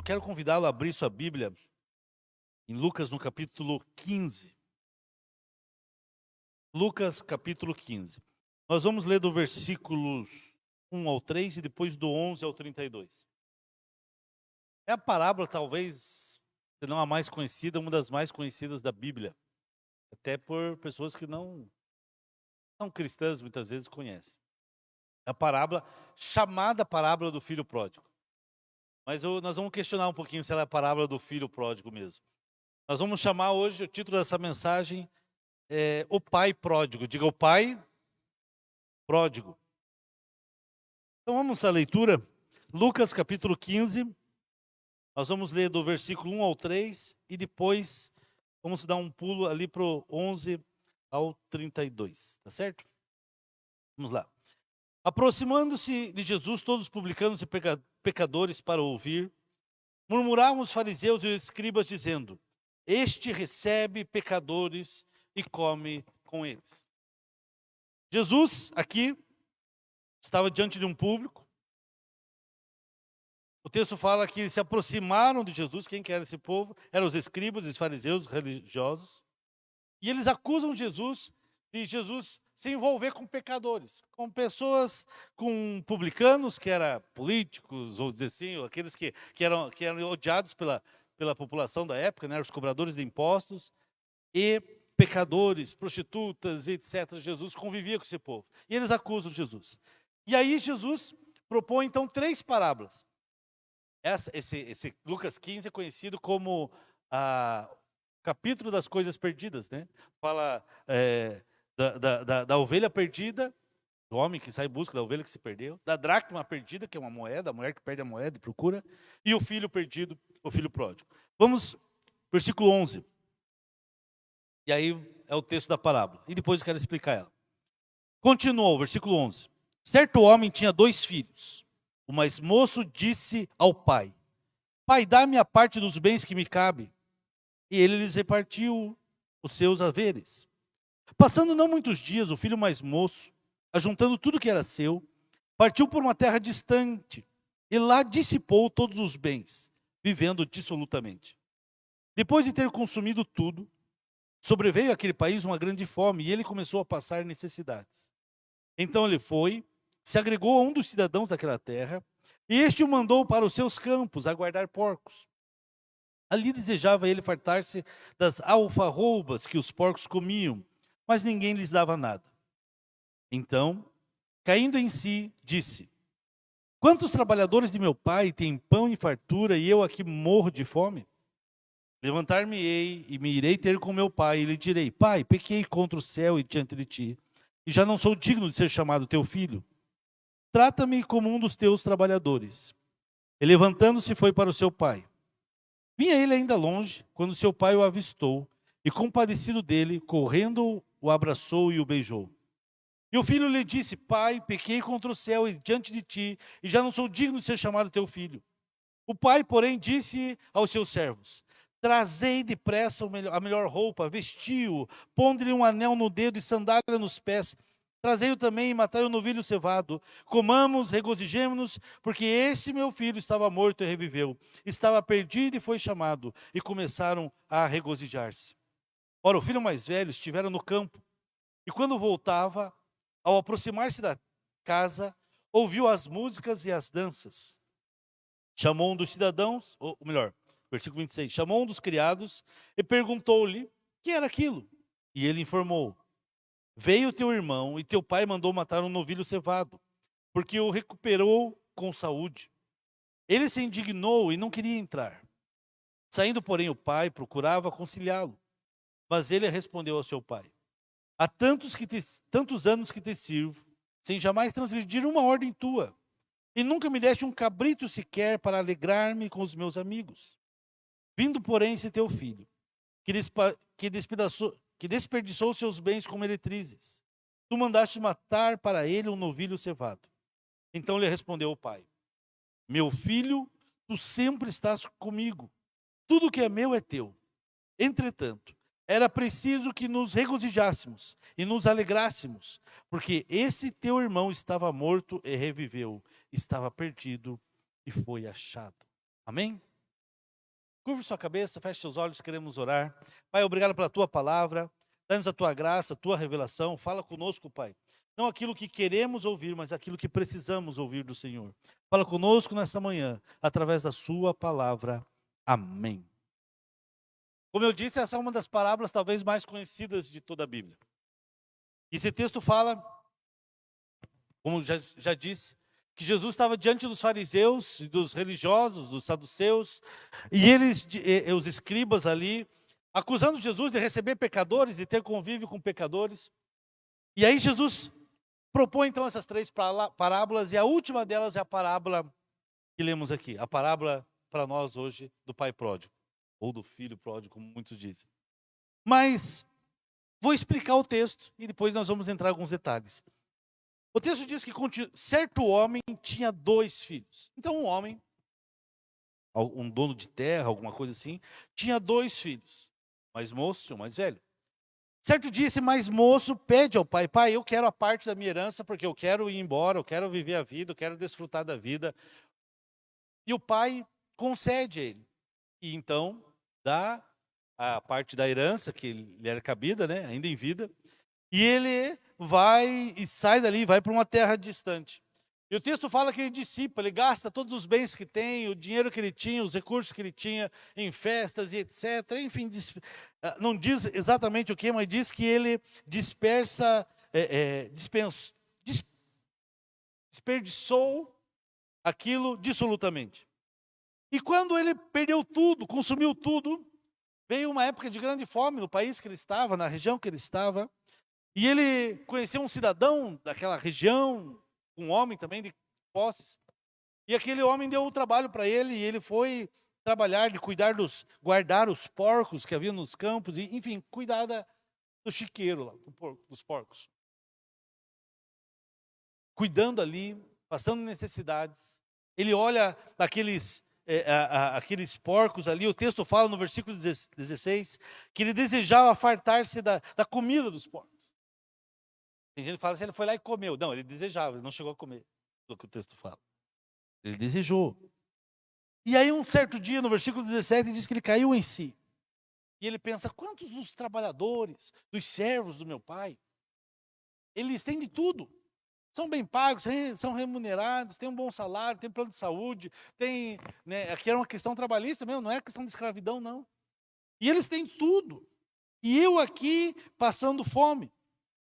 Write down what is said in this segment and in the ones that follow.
quero convidá-lo a abrir sua Bíblia em Lucas, no capítulo 15. Lucas, capítulo 15. Nós vamos ler do versículos 1 ao 3 e depois do 11 ao 32. É a parábola, talvez, se não a mais conhecida, uma das mais conhecidas da Bíblia. Até por pessoas que não são cristãs, muitas vezes conhecem. É a parábola, chamada parábola do filho pródigo. Mas nós vamos questionar um pouquinho se ela é a parábola do filho pródigo mesmo. Nós vamos chamar hoje, o título dessa mensagem é O Pai Pródigo. Diga, o Pai Pródigo. Então vamos à leitura. Lucas capítulo 15. Nós vamos ler do versículo 1 ao 3 e depois vamos dar um pulo ali para o 11 ao 32. Tá certo? Vamos lá. Aproximando-se de Jesus, todos os publicanos e pecadores para ouvir, murmuravam os fariseus e os escribas, dizendo: Este recebe pecadores e come com eles. Jesus, aqui, estava diante de um público. O texto fala que se aproximaram de Jesus. Quem que era esse povo? Eram os escribas, os fariseus, os religiosos. E eles acusam Jesus de Jesus se envolver com pecadores, com pessoas, com publicanos, que eram políticos, ou dizer assim, ou aqueles que eram odiados pela população da época, né, os cobradores de impostos, e pecadores, prostitutas, etc. Jesus convivia com esse povo. E eles acusam Jesus. E aí Jesus propõe, então, 3 parábolas. Esse Lucas 15 é conhecido como capítulo das coisas perdidas, né? Fala da ovelha perdida, do homem que sai em busca da ovelha que se perdeu, da dracma perdida, que é uma moeda, a mulher que perde a moeda e procura, e o filho perdido, o filho pródigo. Vamos, versículo 11. E aí é o texto da parábola. E depois eu quero explicar ela. Continuou, versículo 11. Certo homem tinha 2 filhos. O mais moço disse ao pai: Pai, dá-me a parte dos bens que me cabe. E ele lhes repartiu os seus haveres. Passando não muitos dias, o filho mais moço, ajuntando tudo que era seu, partiu por uma terra distante e lá dissipou todos os bens, vivendo dissolutamente. Depois de ter consumido tudo, sobreveio àquele país uma grande fome e ele começou a passar necessidades. Então ele foi, se agregou a um dos cidadãos daquela terra, e este o mandou para os seus campos a guardar porcos. Ali desejava ele fartar-se das alfarrobas que os porcos comiam, mas ninguém lhes dava nada. Então, caindo em si, disse: Quantos trabalhadores de meu pai têm pão em fartura e eu aqui morro de fome? Levantar-me-ei e me irei ter com meu pai, e lhe direi: Pai, pequei contra o céu e diante de ti, e já não sou digno de ser chamado teu filho. Trata-me como um dos teus trabalhadores. E levantando-se foi para o seu pai. Vinha ele ainda longe, quando seu pai o avistou, e compadecido dele, correndo, o abraçou e o beijou. E o filho lhe disse: Pai, pequei contra o céu e diante de ti, e já não sou digno de ser chamado teu filho. O pai, porém, disse aos seus servos: Trazei depressa a melhor roupa, vestiu-o, ponde-lhe um anel no dedo e sandália nos pés. Trazei-o também e matai o novilho cevado. Comamos, regozijemo-nos, porque este meu filho estava morto e reviveu. Estava perdido e foi chamado. E começaram a regozijar-se. Ora, o filho mais velho estivera no campo. E quando voltava, ao aproximar-se da casa, ouviu as músicas e as danças. Chamou um dos cidadãos, ou melhor, versículo 26, chamou um dos criados e perguntou-lhe: que era aquilo? E ele informou: Veio teu irmão e teu pai mandou matar um novilho cevado, porque o recuperou com saúde. Ele se indignou e não queria entrar. Saindo, porém, o pai procurava conciliá-lo. Mas ele respondeu ao seu pai: Há tantos anos que te sirvo, sem jamais transgredir uma ordem tua, e nunca me deste um cabrito sequer para alegrar-me com os meus amigos. Vindo, porém, esse teu filho, que desperdiçou seus bens com meretrizes, tu mandaste matar para ele um novilho cevado. Então lhe respondeu o pai: Meu filho, tu sempre estás comigo, tudo que é meu é teu. Entretanto, era preciso que nos regozijássemos e nos alegrássemos, porque esse teu irmão estava morto e reviveu, estava perdido e foi achado. Amém? Curve sua cabeça, feche seus olhos, queremos orar. Pai, obrigado pela tua palavra. Dá-nos a tua graça, a tua revelação. Fala conosco, Pai. Não aquilo que queremos ouvir, mas aquilo que precisamos ouvir do Senhor. Fala conosco nesta manhã, através da sua palavra. Amém. Como eu disse, essa é uma das parábolas talvez mais conhecidas de toda a Bíblia. Esse texto fala, como já disse, que Jesus estava diante dos fariseus, dos religiosos, dos saduceus, e eles, os escribas ali, acusando Jesus de receber pecadores, de ter convívio com pecadores. E aí Jesus propõe então essas 3 parábolas, e a última delas é a parábola que lemos aqui, a parábola para nós hoje do pai pródigo, ou do filho pródigo, como muitos dizem. Mas vou explicar o texto e depois nós vamos entrar em alguns detalhes. O texto diz que certo homem tinha 2 filhos. Então um homem, um dono de terra, alguma coisa assim, tinha 2 filhos, mais moço e um mais velho. Certo dia esse mais moço pede ao pai: pai, eu quero a parte da minha herança porque eu quero ir embora, eu quero viver a vida, eu quero desfrutar da vida. E o pai concede a ele. E então dá a parte da herança que lhe era cabida, né, ainda em vida. E ele vai e sai dali, vai para uma terra distante. E o texto fala que ele dissipa, ele gasta todos os bens que tem, o dinheiro que ele tinha, os recursos que ele tinha em festas e etc. Enfim, não diz exatamente o que, mas diz que ele desperdiçou aquilo dissolutamente. E quando ele perdeu tudo, consumiu tudo, veio uma época de grande fome no país que ele estava, na região que ele estava. E ele conheceu um cidadão daquela região, um homem também de posses. E aquele homem deu um trabalho para ele, e ele foi trabalhar de guardar os porcos que havia nos campos, e enfim, cuidar do chiqueiro lá, dos porcos. Cuidando ali, passando necessidades. Ele olha aqueles porcos ali, o texto fala no versículo 16, que ele desejava fartar-se da comida dos porcos. Tem gente que fala assim, ele foi lá e comeu. Não, ele desejava, ele não chegou a comer, do que o texto fala. Ele desejou. E aí um certo dia, no versículo 17, diz que ele caiu em si. E ele pensa: quantos dos trabalhadores, dos servos do meu pai, eles têm de tudo. São bem pagos, são remunerados, têm um bom salário, têm plano de saúde, tem, né, aqui era uma questão trabalhista mesmo, não é questão de escravidão, não. E eles têm tudo. E eu aqui passando fome.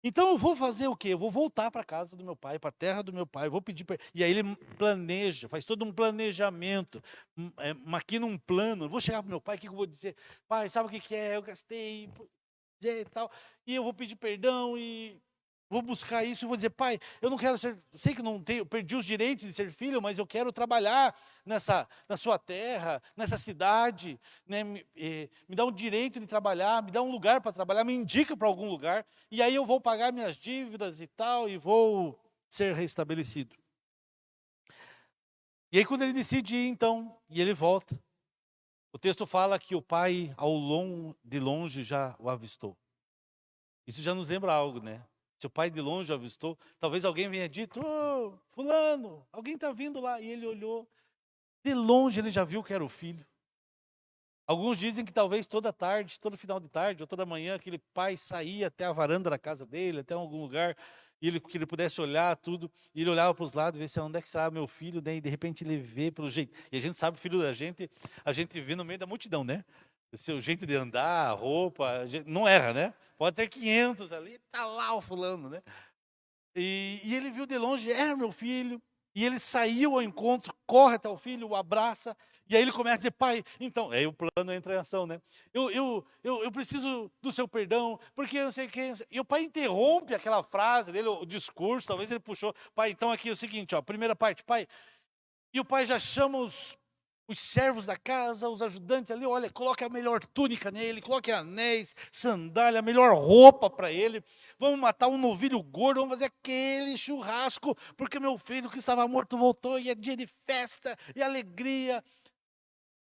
Então eu vou fazer o quê? Eu vou voltar para a casa do meu pai, para a terra do meu pai, vou pedir para... E aí ele planeja, faz todo um planejamento, maquina um plano. Eu vou chegar para o meu pai, o que eu vou dizer? Pai, sabe o que é? Eu gastei, e tal, e eu vou pedir perdão e vou buscar isso e vou dizer: pai, eu não quero ser, sei que não tenho, perdi os direitos de ser filho, mas eu quero trabalhar na sua terra, nessa cidade, né? Me dá o direito de trabalhar, me dá um lugar para trabalhar, me indica para algum lugar, e aí eu vou pagar minhas dívidas e tal, e vou ser restabelecido. E aí quando ele decide ir, então, e ele volta, o texto fala que o pai, de longe, já o avistou. Isso já nos lembra algo, né? Se o pai de longe o avistou, talvez alguém venha dito: ô, fulano, alguém está vindo lá. E ele olhou, de longe ele já viu que era o filho. Alguns dizem que talvez toda tarde, todo final de tarde, ou toda manhã, aquele pai saía até a varanda da casa dele, até algum lugar, e que ele pudesse olhar tudo, e ele olhava para os lados e vê se onde é que está meu filho, né? E de repente ele vê pelo jeito. E a gente sabe, o filho da gente, a gente vê no meio da multidão, né? O seu jeito de andar, a roupa, não erra, né? Pode ter 500 ali, está lá o fulano, né? E ele viu de longe, era meu filho, e ele saiu ao encontro, corre até o filho, o abraça, e aí ele começa a dizer: pai, então, aí o plano entra em ação, né? Eu preciso do seu perdão, porque eu não sei quem. E o pai interrompe aquela frase dele, o discurso, talvez ele puxou: pai, então aqui é o seguinte, ó, primeira parte, pai. E o pai já chama os servos da casa, os ajudantes ali: olha, coloque a melhor túnica nele, coloque anéis, sandália, a melhor roupa para ele. Vamos matar um novilho gordo, vamos fazer aquele churrasco, porque meu filho que estava morto voltou, e é dia de festa e alegria.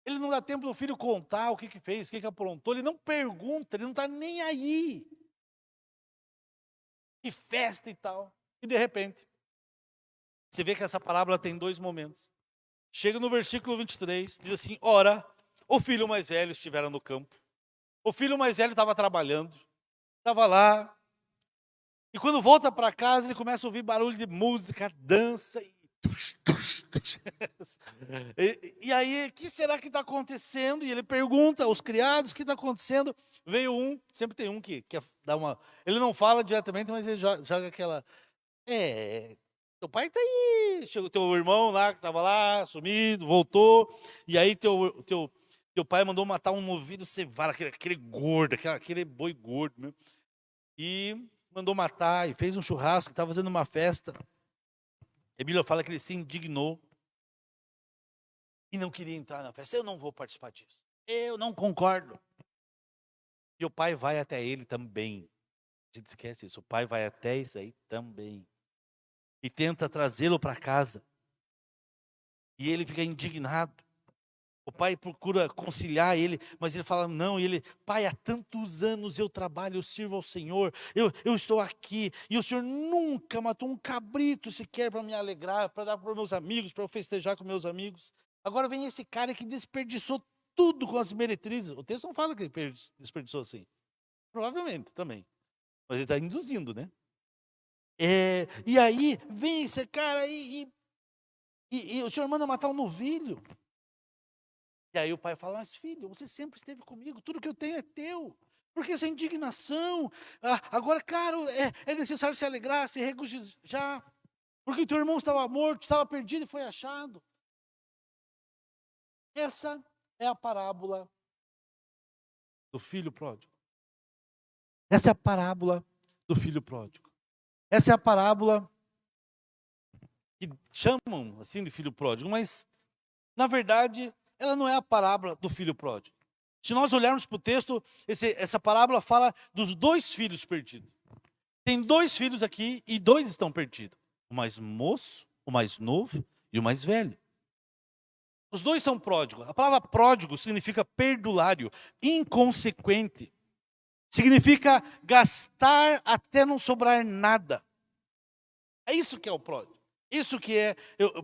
Ele não dá tempo do filho contar o que fez, o que aprontou, ele não pergunta, ele não está nem aí. E festa e tal. E de repente, você vê que essa parábola tem 2 momentos. Chega no versículo 23, diz assim: ora, O filho mais velho estivera no campo. O filho mais velho estava trabalhando, estava lá. E quando volta para casa, ele começa a ouvir barulho de música, dança. E aí, o que será que está acontecendo? E ele pergunta aos criados, o que está acontecendo? Veio um, sempre tem um que quer dar uma... Ele não fala diretamente, mas ele joga aquela... Teu pai está aí. Chegou teu irmão lá, que estava lá, sumido, voltou. E aí teu pai mandou matar um novilho cevado, aquele gordo, aquele boi gordo mesmo. E mandou matar, e fez um churrasco, estava fazendo uma festa. A Bíblia fala que ele se indignou e não queria entrar na festa. Eu não vou participar disso. Eu não concordo. E o pai vai até ele também. A gente esquece isso. O pai vai até isso aí também. E tenta trazê-lo para casa. E ele fica indignado. O pai procura conciliar ele, mas ele fala, não, pai, há tantos anos eu trabalho, eu sirvo ao Senhor, eu estou aqui, e o Senhor nunca matou um cabrito sequer para me alegrar, para dar para meus amigos, para eu festejar com meus amigos. Agora vem esse cara que desperdiçou tudo com as meretrizes. O texto não fala que ele desperdiçou assim. Provavelmente também. Mas ele está induzindo, né? E aí vem esse cara aí, e o Senhor manda matar um novilho. E aí o pai fala, mas filho, você sempre esteve comigo, tudo que eu tenho é teu. Por que essa indignação? Agora, claro, é necessário se alegrar, se regozijar, porque o teu irmão estava morto, estava perdido e foi achado. Essa é a parábola do filho pródigo. Essa é a parábola do filho pródigo. Essa é a parábola que chamam assim de filho pródigo, mas, na verdade, ela não é a parábola do filho pródigo. Se nós olharmos para o texto, essa parábola fala dos dois filhos perdidos. Tem dois filhos aqui e dois estão perdidos. O mais moço, o mais novo e o mais velho. Os dois são pródigos. A palavra pródigo significa perdulário, inconsequente. Significa gastar até não sobrar nada. É isso que é o pródigo. Isso que é,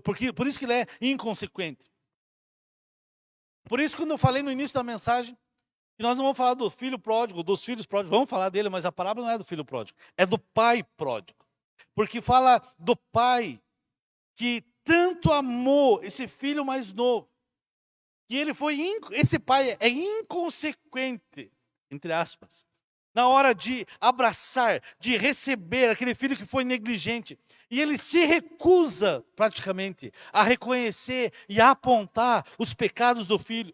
por isso que ele é inconsequente. Por isso, quando eu falei no início da mensagem, que nós não vamos falar do filho pródigo, dos filhos pródigos, vamos falar dele, mas a parábola não é do filho pródigo, é do pai pródigo. Porque fala do pai que tanto amou esse filho mais novo, que esse pai é inconsequente, entre aspas, na hora de abraçar, de receber aquele filho que foi negligente. E ele se recusa, praticamente, a reconhecer e a apontar os pecados do filho.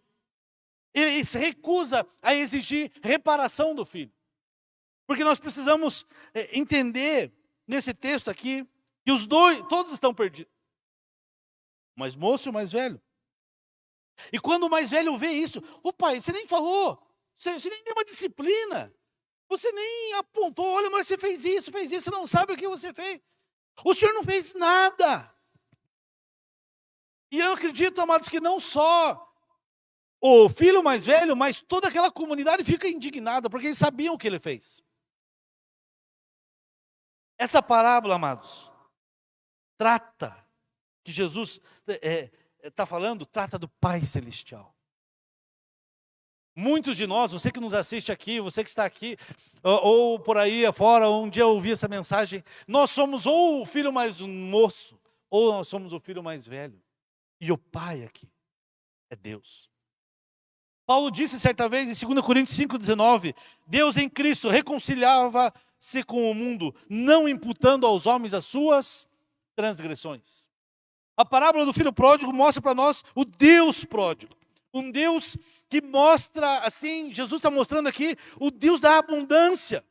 Ele se recusa a exigir reparação do filho. Porque nós precisamos entender, nesse texto aqui, que os dois, todos estão perdidos. O mais moço e o mais velho. E quando o mais velho vê isso, ô pai, você nem falou, você nem deu uma disciplina. Você nem apontou, olha, mas você fez isso, você não sabe o que você fez. O senhor não fez nada. E eu acredito, amados, que não só o filho mais velho, mas toda aquela comunidade fica indignada, porque eles sabiam o que ele fez. Essa parábola, amados, trata, que Jesus está falando, trata do Pai Celestial. Muitos de nós, você que nos assiste aqui, você que está aqui, ou por aí afora, um dia ouvi essa mensagem, nós somos ou o filho mais moço, ou nós somos o filho mais velho. E o Pai aqui é Deus. Paulo disse certa vez em 2 Coríntios 5,19, Deus em Cristo reconciliava-se com o mundo, não imputando aos homens as suas transgressões. A parábola do filho pródigo mostra para nós o Deus pródigo. Um Deus que mostra, assim, Jesus está mostrando aqui, o Deus da abundância.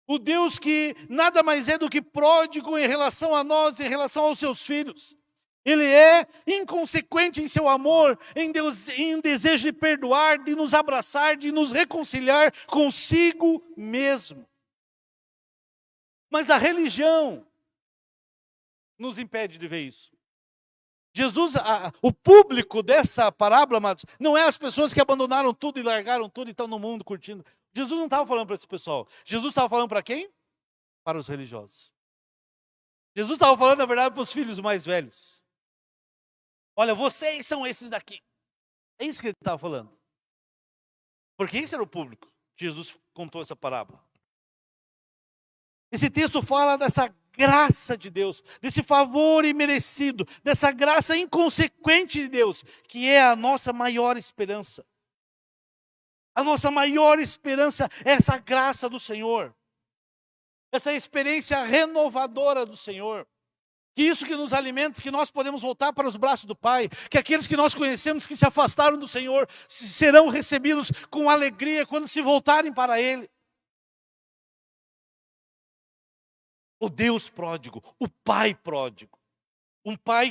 O Deus que nada mais é do que pródigo em relação a nós, em relação aos seus filhos. Ele é inconsequente em seu amor, em desejo de perdoar, de nos abraçar, de nos reconciliar consigo mesmo. Mas a religião nos impede de ver isso. Jesus, o público dessa parábola, amados, não é as pessoas que abandonaram tudo e largaram tudo e estão no mundo curtindo. Jesus não estava falando para esse pessoal. Jesus estava falando para quem? Para os religiosos. Jesus estava falando, na verdade, para os filhos mais velhos. Olha, vocês são esses daqui. É isso que ele estava falando. Porque esse era o público que Jesus contou essa parábola. Esse texto fala dessa graça de Deus, desse favor imerecido, dessa graça inconsequente de Deus, que é a nossa maior esperança. A nossa maior esperança é essa graça do Senhor, essa experiência renovadora do Senhor. Que isso que nos alimenta, que nós podemos voltar para os braços do Pai, que aqueles que nós conhecemos que se afastaram do Senhor serão recebidos com alegria quando se voltarem para Ele. O Deus pródigo, o Pai pródigo. Um pai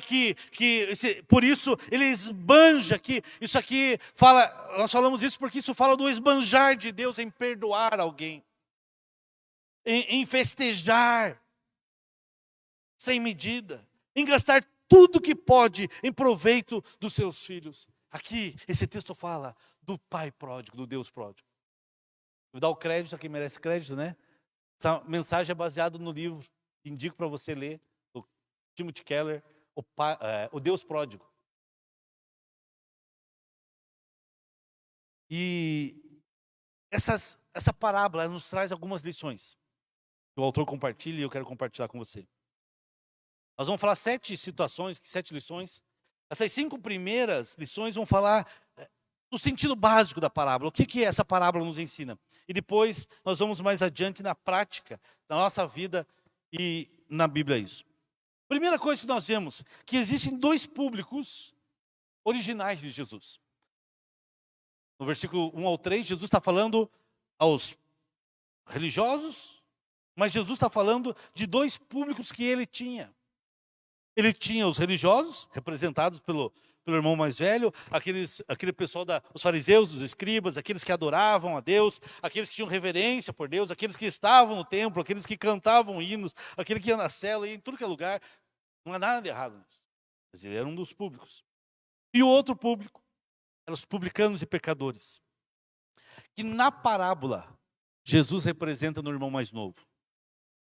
por isso, ele esbanja aqui. Isso aqui fala, nós falamos isso porque isso fala do esbanjar de Deus em perdoar alguém. Em festejar, sem medida. Em gastar tudo que pode em proveito dos seus filhos. Aqui, esse texto fala do Pai pródigo, do Deus pródigo. Vou dar o crédito a quem merece crédito, né? Essa mensagem é baseada no livro que indico para você ler, do Timothy Keller, o Deus pródigo. E essa parábola nos traz algumas lições que o autor compartilha e eu quero compartilhar com você. Nós vamos falar 7 lições. Essas 5 primeiras lições vão falar do sentido básico da parábola. O que essa parábola nos ensina? E depois nós vamos mais adiante na prática, na nossa vida e na Bíblia isso. Primeira coisa que nós vemos, que existem 2 públicos originais de Jesus. No versículo 1 ao 3, Jesus está falando aos religiosos, mas Jesus está falando de 2 públicos que ele tinha. Ele tinha os religiosos, representados pelo irmão mais velho, aquele pessoal os fariseus, os escribas, aqueles que adoravam a Deus, aqueles que tinham reverência por Deus, aqueles que estavam no templo, aqueles que cantavam hinos, aquele que ia na cela, ia em tudo que é lugar. Não há nada de errado nisso. Mas ele era um dos públicos. E o outro público eram os publicanos e pecadores. Que na parábola, Jesus representa no irmão mais novo.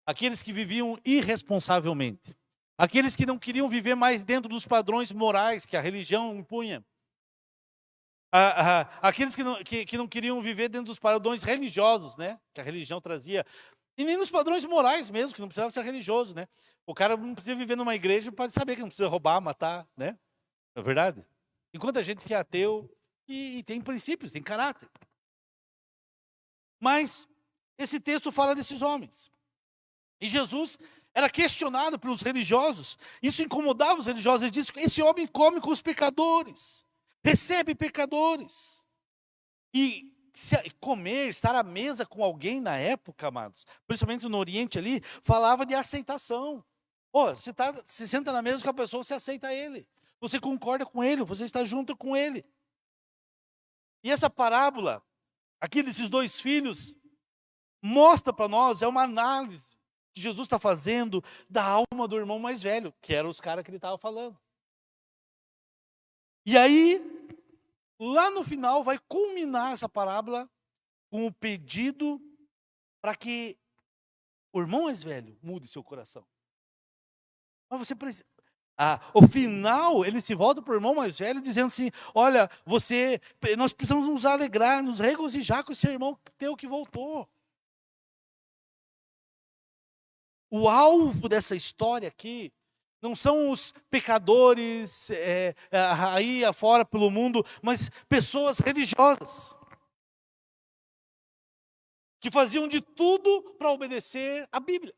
Aqueles que viviam irresponsavelmente. Aqueles que não queriam viver mais dentro dos padrões morais que a religião impunha. Aqueles que não queriam viver dentro dos padrões religiosos, né? Que a religião trazia. E nem nos padrões morais mesmo, que não precisava ser religioso, né? O cara não precisa viver numa igreja para saber que não precisa roubar, matar, né? Não é verdade? Enquanto a gente que é ateu e tem princípios, tem caráter. Mas esse texto fala desses homens. E Jesus era questionado pelos religiosos. Isso incomodava os religiosos. Ele disse: esse homem come com os pecadores, recebe pecadores. E comer, estar à mesa com alguém na época, amados, principalmente no Oriente ali, falava de aceitação. Você se senta na mesa com a pessoa, você aceita ele. Você concorda com ele, você está junto com ele. E essa parábola, aqui desses 2 filhos, mostra para nós, é uma análise que Jesus está fazendo da alma do irmão mais velho, que eram os caras que ele estava falando. E aí, lá no final, vai culminar essa parábola com o pedido para que o irmão mais velho mude seu coração. Mas você precisa... o final, ele se volta para o irmão mais velho dizendo assim: olha, nós precisamos nos alegrar, nos regozijar com esse irmão teu que voltou. O alvo dessa história aqui não são os pecadores aí afora pelo mundo, mas pessoas religiosas que faziam de tudo para obedecer a Bíblia,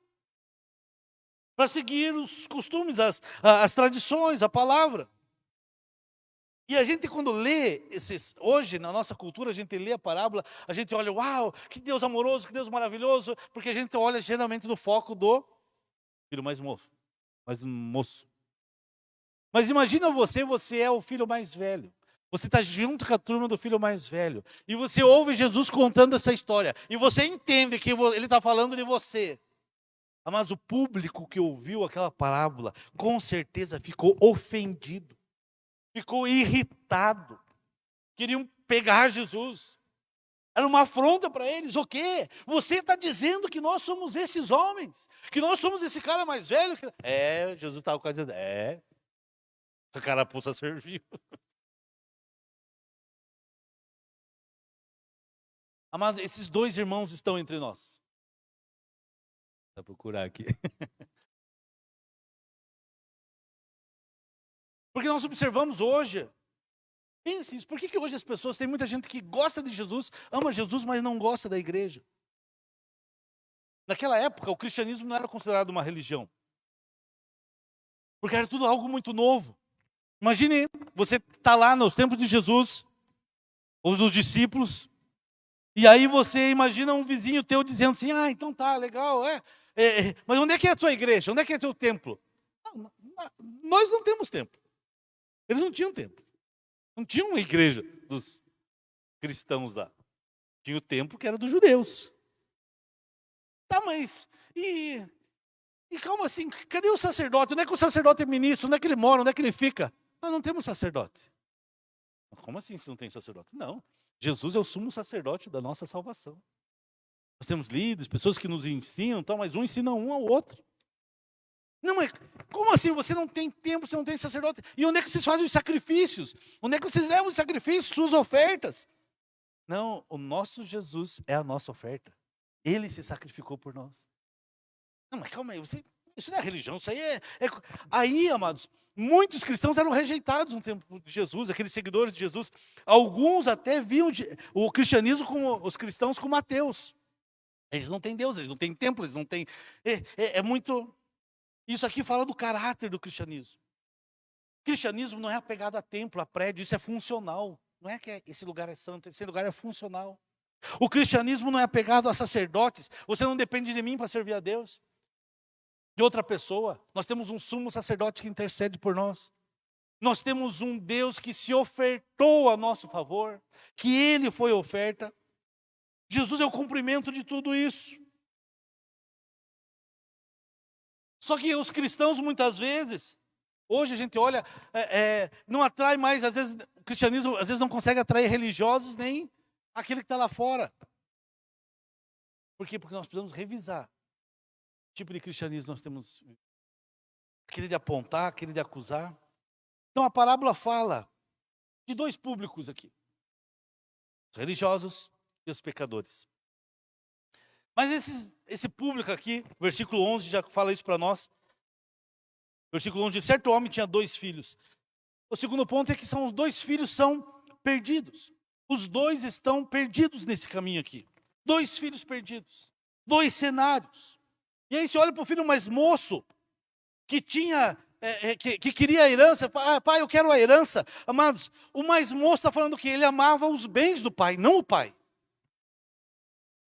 para seguir os costumes, as tradições, a palavra. E a gente, quando lê hoje na nossa cultura, a gente lê a parábola, a gente olha: uau, que Deus amoroso, que Deus maravilhoso, porque a gente olha geralmente no foco do filho mais moço. Mas imagina você é o filho mais velho. Você está junto com a turma do filho mais velho. E você ouve Jesus contando essa história. E você entende que ele está falando de você. Mas o público que ouviu aquela parábola, com certeza ficou ofendido. Ficou irritado. Queriam pegar Jesus. Era uma afronta para eles. O quê? Você está dizendo que nós somos esses homens? Que nós somos esse cara mais velho? Jesus estava quase dizendo: essa carapuça serviu. Amado, esses dois irmãos estão entre nós. Vou procurar aqui. Porque nós observamos hoje, pense isso, por que hoje as pessoas, tem muita gente que gosta de Jesus, ama Jesus, mas não gosta da igreja? Naquela época, o cristianismo não era considerado uma religião. Porque era tudo algo muito novo. Imagine, você está lá nos tempos de Jesus, ou dos discípulos, e aí você imagina um vizinho teu dizendo assim, então tá, legal, mas onde é que é a tua igreja? Onde é que é o teu templo? Nós não temos templo. Eles não tinham templo. Não tinha uma igreja dos cristãos lá. Tinha o templo que era dos judeus. Tá, mas e calma assim, cadê o sacerdote? Onde é que o sacerdote é ministro? Onde é que ele mora? Onde é que ele fica? Nós não temos sacerdote. Como assim se não tem sacerdote? Não. Jesus é o sumo sacerdote da nossa salvação. Nós temos líderes, pessoas que nos ensinam, mas um ensina um ao outro. Não, mas como assim? Você não tem tempo, você não tem sacerdote? E onde é que vocês fazem os sacrifícios? Onde é que vocês levam os sacrifícios, suas ofertas? Não, o nosso Jesus é a nossa oferta. Ele se sacrificou por nós. Não, mas calma aí, isso não é religião, isso aí é... Aí, amados, muitos cristãos eram rejeitados no tempo de Jesus, aqueles seguidores de Jesus. Alguns até viam o cristianismo, como os cristãos, como ateus. Eles não têm Deus, eles não têm templo, eles não têm... É muito... Isso aqui fala do caráter do cristianismo. O cristianismo não é apegado a templo, a prédio, isso é funcional. Não é que esse lugar é santo, esse lugar é funcional. O cristianismo não é apegado a sacerdotes. Você não depende de mim para servir a Deus, de outra pessoa. Nós temos um sumo sacerdote que intercede por nós. Nós temos um Deus que se ofertou a nosso favor, que Ele foi oferta. Jesus é o cumprimento de tudo isso. Só que os cristãos muitas vezes, hoje a gente olha, não atrai mais, às vezes, o cristianismo às vezes não consegue atrair religiosos nem aquele que está lá fora. Por quê? Porque nós precisamos revisar que tipo de cristianismo nós temos. Aquele de apontar, aquele de acusar. Então a parábola fala de dois públicos aqui. Os religiosos e os pecadores. Mas esse público aqui, versículo 11 já fala isso para nós. Versículo 11, certo homem tinha 2 filhos. O segundo ponto é que os 2 filhos são perdidos. Os 2 estão perdidos nesse caminho aqui. 2 filhos perdidos. 2 cenários. E aí você olha para o filho mais moço, que tinha, que queria a herança. Pai, eu quero a herança. Amados, o mais moço está falando que ele amava os bens do pai, não o pai.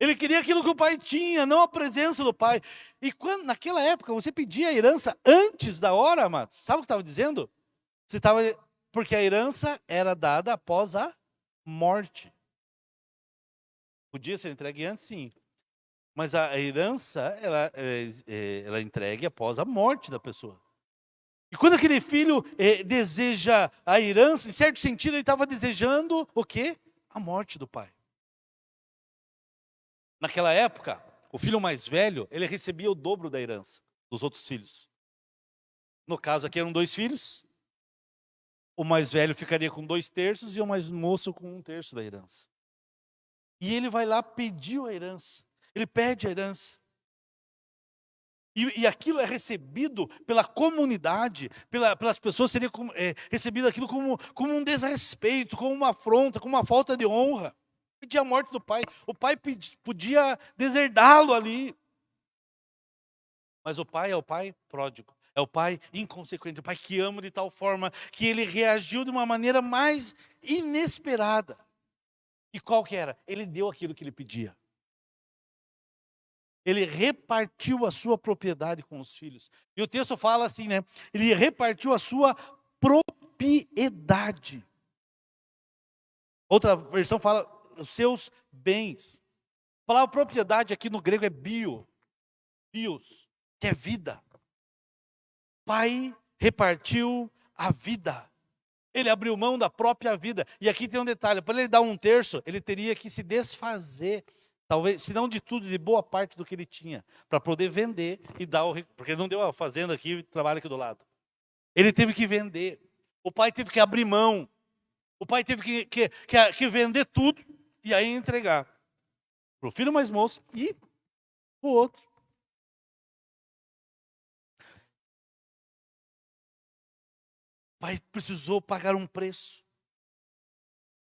Ele queria aquilo que o pai tinha, não a presença do pai. E quando, naquela época, você pedia a herança antes da hora, amados. Sabe o que estava dizendo? Porque a herança era dada após a morte. Podia ser entregue antes, sim. Mas a herança, ela é entregue após a morte da pessoa. E quando aquele filho deseja a herança, em certo sentido, ele estava desejando o quê? A morte do pai. Naquela época, o filho mais velho, ele recebia o dobro da herança dos outros filhos. No caso aqui eram 2 filhos. O mais velho ficaria com 2/3 e o mais moço com 1/3 da herança. E ele vai lá pedir a herança. Ele pede a herança. E aquilo é recebido pela comunidade, pelas pessoas, seria recebido aquilo como um desrespeito, como uma afronta, como uma falta de honra. Pedia a morte do pai. O pai podia deserdá-lo ali. Mas o pai é o pai pródigo. É o pai inconsequente. O pai que ama de tal forma que ele reagiu de uma maneira mais inesperada. E qual que era? Ele deu aquilo que ele pedia. Ele repartiu a sua propriedade com os filhos. E o texto fala assim, né? Ele repartiu a sua propriedade. Outra versão fala os seus bens. A palavra propriedade aqui no grego é bios, que é vida. Pai repartiu a vida. Ele abriu mão da própria vida. E aqui tem um detalhe, para ele dar 1/3, ele teria que se desfazer, talvez, se não de tudo, de boa parte do que ele tinha, para poder vender e dar porque ele não deu a fazenda aqui, trabalha aqui do lado. Ele teve que vender. O pai teve que abrir mão. O pai teve que vender tudo e aí entregar. para o filho mais moço e o outro. O pai precisou pagar um preço.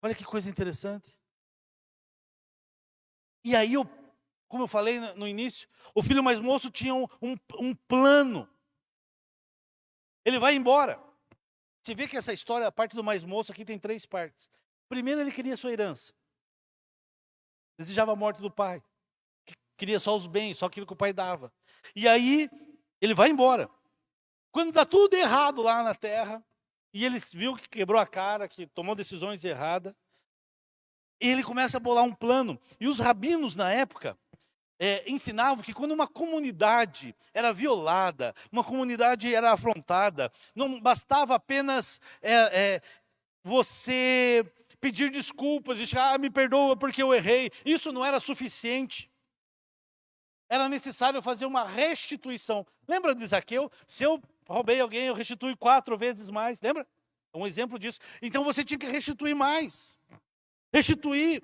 Olha que coisa interessante. E aí, como eu falei no início, o filho mais moço tinha um plano. Ele vai embora. Você vê que essa história, a parte do mais moço aqui tem 3 partes. Primeiro, ele queria sua herança. Desejava a morte do pai. Queria só os bens, só aquilo que o pai dava. E aí, ele vai embora. Quando dá tudo errado lá na terra, e ele viu que quebrou a cara, que tomou decisões erradas, ele começa a bolar um plano. E os rabinos, na época, ensinavam que quando uma comunidade era violada, uma comunidade era afrontada, não bastava apenas você pedir desculpas, dizer, me perdoa porque eu errei. Isso não era suficiente. Era necessário fazer uma restituição. Lembra de Zaqueu? Se eu roubei alguém, eu restituo 4 vezes mais. Lembra? É um exemplo disso. Então você tinha que restituir mais. Restituir.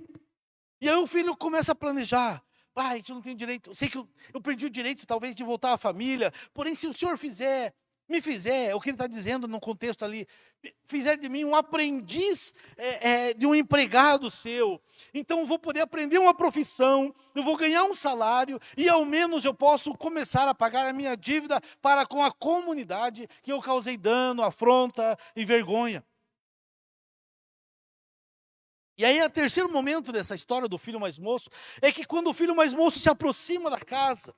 E aí o filho começa a planejar. Pai, a gente não tem direito. Eu sei que eu perdi o direito talvez de voltar à família. Porém, se o senhor me fizer, o que ele está dizendo no contexto ali, fizer de mim um aprendiz de um empregado seu, então eu vou poder aprender uma profissão, eu vou ganhar um salário e ao menos eu posso começar a pagar a minha dívida para com a comunidade que eu causei dano, afronta e vergonha. E aí, o terceiro momento dessa história do filho mais moço é que quando o filho mais moço se aproxima da casa,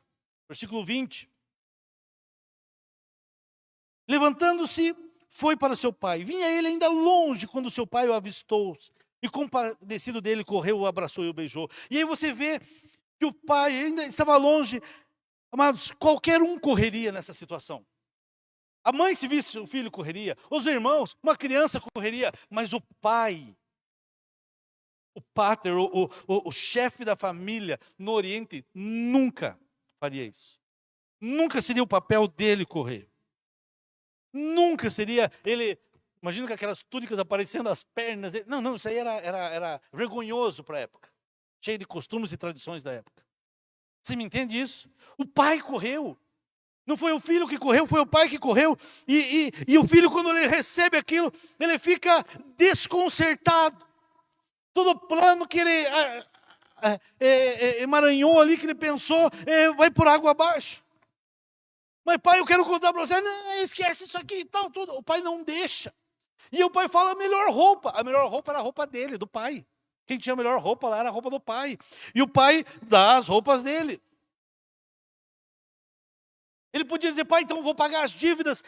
versículo 20, levantando-se, foi para seu pai. Vinha ele ainda longe quando seu pai o avistou. E compadecido dele, correu, o abraçou e o beijou. E aí você vê que o pai ainda estava longe. Amados, qualquer um correria nessa situação. A mãe, se visse o filho, correria. Os irmãos, uma criança correria. Mas o pai, o pater, o chefe da família no Oriente, nunca faria isso. Nunca seria o papel dele correr. Nunca seria ele. Imagina com aquelas túnicas aparecendo as pernas. Não, isso aí era vergonhoso para a época. Cheio de costumes e tradições da época. Você me entende isso? O pai correu. Não foi o filho que correu, foi o pai que correu. E o filho, quando ele recebe aquilo, ele fica desconcertado. Todo plano que ele emaranhou ali, que ele pensou, vai por água abaixo. Mas pai, eu quero contar para você. Não, esquece isso aqui e tal, tudo. O pai não deixa. E o pai fala a melhor roupa. A melhor roupa era a roupa dele, do pai. Quem tinha a melhor roupa lá era a roupa do pai. E o pai dá as roupas dele. Ele podia dizer, pai, então eu vou pagar as dívidas.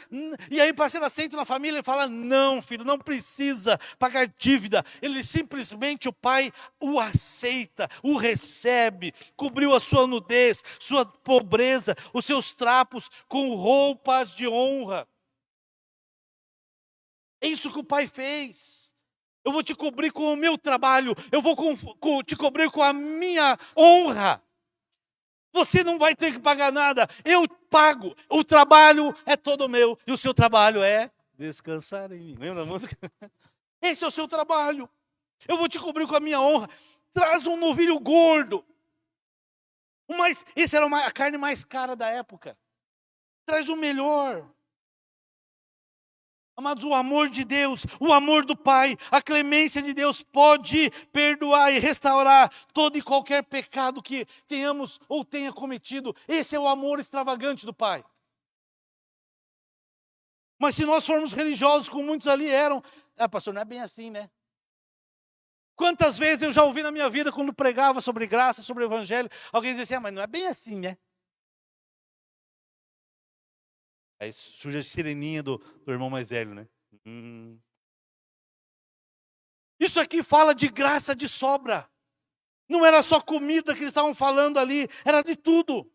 E aí, para ser aceito na família, ele fala, não, filho, não precisa pagar dívida. Ele simplesmente, o pai o aceita, o recebe, cobriu a sua nudez, sua pobreza, os seus trapos com roupas de honra. É isso que o pai fez. Eu vou te cobrir com o meu trabalho, eu vou te cobrir com a minha honra. Você não vai ter que pagar nada, eu pago. O trabalho é todo meu e o seu trabalho é descansar em mim. Lembra da música? Esse é o seu trabalho. Eu vou te cobrir com a minha honra. Traz um novilho gordo. Esse era a carne mais cara da época. Traz o melhor. Amados, o amor de Deus, o amor do Pai, a clemência de Deus pode perdoar e restaurar todo e qualquer pecado que tenhamos ou tenha cometido. Esse é o amor extravagante do Pai. Mas se nós formos religiosos, como muitos ali eram, pastor, não é bem assim, né? Quantas vezes eu já ouvi na minha vida, quando pregava sobre graça, sobre o evangelho, alguém dizia assim, mas não é bem assim, né? Aí surge a sireninha do irmão mais velho, né? Isso aqui fala de graça de sobra. Não era só comida que eles estavam falando ali, era de tudo.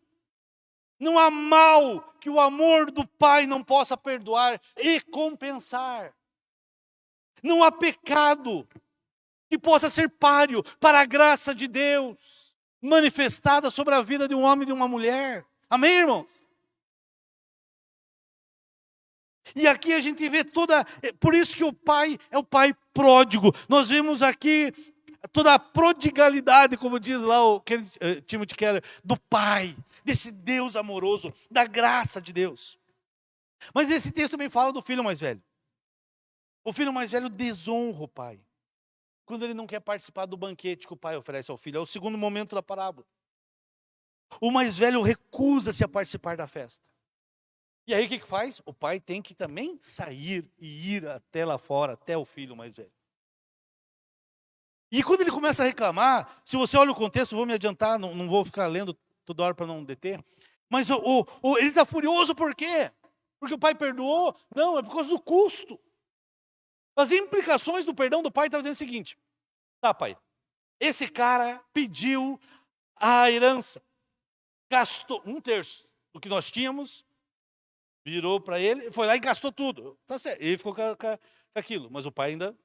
Não há mal que o amor do Pai não possa perdoar e compensar. Não há pecado que possa ser páreo para a graça de Deus manifestada sobre a vida de um homem e de uma mulher. Amém, irmãos? E aqui a gente vê por isso que o pai é o pai pródigo. Nós vemos aqui toda a prodigalidade, como diz lá o Timothy Keller, do Pai, desse Deus amoroso, da graça de Deus. Mas esse texto também fala do filho mais velho. O filho mais velho desonra o pai, quando ele não quer participar do banquete que o pai oferece ao filho. É o segundo momento da parábola. O mais velho recusa-se a participar da festa. E aí o que faz? O pai tem que também sair e ir até lá fora, até o filho mais velho. E quando ele começa a reclamar, se você olha o contexto, vou me adiantar, não vou ficar lendo toda hora para não deter, mas ele está furioso por quê? Porque o pai perdoou? Não, é por causa do custo. As implicações do perdão do pai estão dizendo o seguinte: tá, pai, esse cara pediu a herança, gastou 1/3 do que nós tínhamos, virou para ele, foi lá e gastou tudo. Tá certo, ele ficou com aquilo, mas o pai ainda...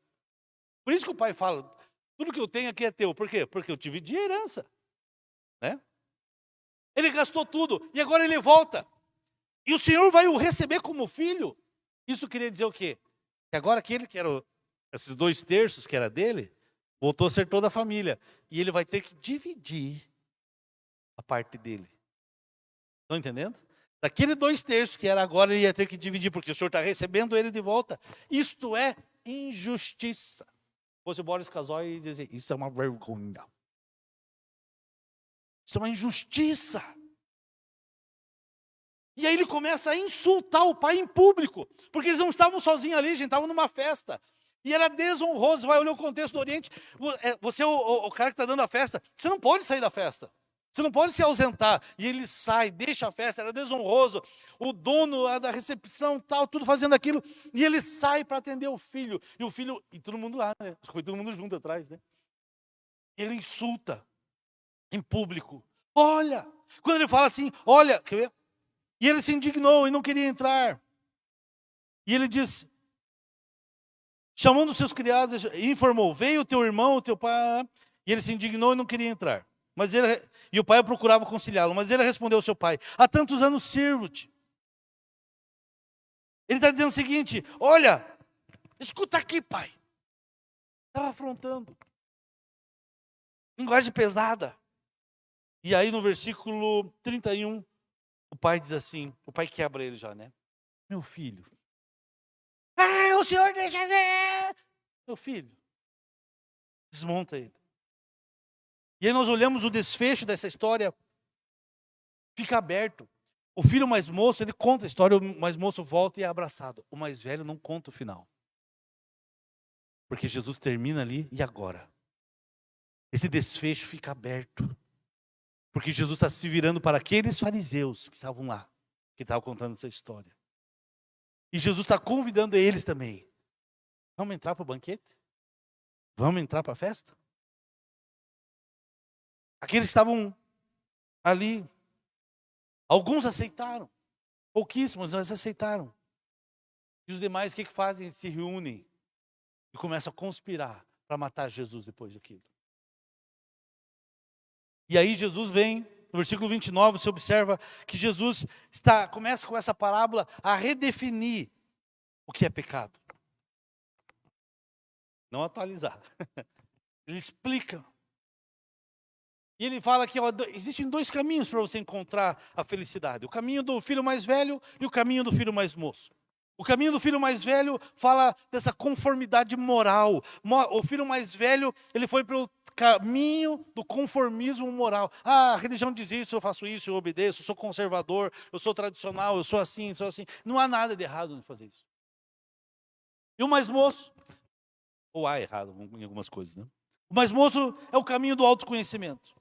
Por isso que o pai fala, tudo que eu tenho aqui é teu. Por quê? Porque eu tive de herança. Né? Ele gastou tudo e agora ele volta. E o Senhor vai o receber como filho. Isso queria dizer o quê? Que agora aquele que era esses 2/3 que era dele, voltou a ser toda a família. E ele vai ter que dividir a parte dele. Estão entendendo? Daquele 2/3 que era agora, ele ia ter que dividir, porque o Senhor está recebendo ele de volta. Isto é injustiça. Se fosse o Boris Casoy e dizer, isso é uma vergonha. Isso é uma injustiça. E aí ele começa a insultar o pai em público, porque eles não estavam sozinhos ali, gente, estavam numa festa. E era desonroso, vai olhar o contexto do Oriente, você é o cara que está dando a festa, você não pode sair da festa, você não pode se ausentar. E ele sai, deixa a festa, era desonroso, o dono da recepção, tal, tudo fazendo aquilo, e ele sai para atender o filho, e todo mundo lá, né? Foi todo mundo junto atrás, né? Ele insulta em público, olha, quando ele fala assim, olha, quer ver? E ele se indignou e não queria entrar. E ele disse, chamando os seus criados, informou, veio o teu irmão, o teu pai. E ele se indignou e não queria entrar. E o pai procurava conciliá-lo, mas ele respondeu ao seu pai, há tantos anos sirvo-te. Ele está dizendo o seguinte, olha, escuta aqui, pai. Estava afrontando. Linguagem pesada. E aí no versículo 31, o pai diz assim, o pai quebra ele já, né? Meu filho. O senhor deixa ser. Meu filho. Desmonta ele. E aí nós olhamos o desfecho dessa história, fica aberto. O filho mais moço, ele conta a história, o mais moço volta e é abraçado. O mais velho não conta o final. Porque Jesus termina ali, e agora? Esse desfecho fica aberto. Porque Jesus está se virando para aqueles fariseus que estavam lá, que estavam contando essa história. E Jesus está convidando eles também. Vamos entrar para o banquete? Vamos entrar para a festa? Aqueles que estavam ali, alguns aceitaram, pouquíssimos, mas aceitaram. E os demais, o que fazem? Se reúnem e começam a conspirar para matar Jesus depois daquilo. E aí Jesus vem, no versículo 29, você observa que Jesus começa com essa parábola a redefinir o que é pecado. Não atualizar. Ele explica. E ele fala que existem 2 caminhos para você encontrar a felicidade. O caminho do filho mais velho e o caminho do filho mais moço. O caminho do filho mais velho fala dessa conformidade moral. O filho mais velho, ele foi pelo caminho do conformismo moral. A religião diz isso, eu faço isso, eu obedeço, eu sou conservador, eu sou tradicional, eu sou assim, sou assim. Não há nada de errado em fazer isso. E o mais moço, ou há errado em algumas coisas, né? O mais moço é o caminho do autoconhecimento.